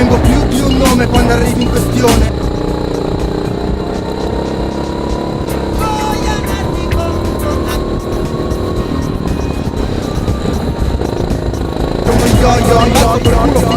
tengo più di un nome quando arrivi in questione. Yo, yo, yo, col culo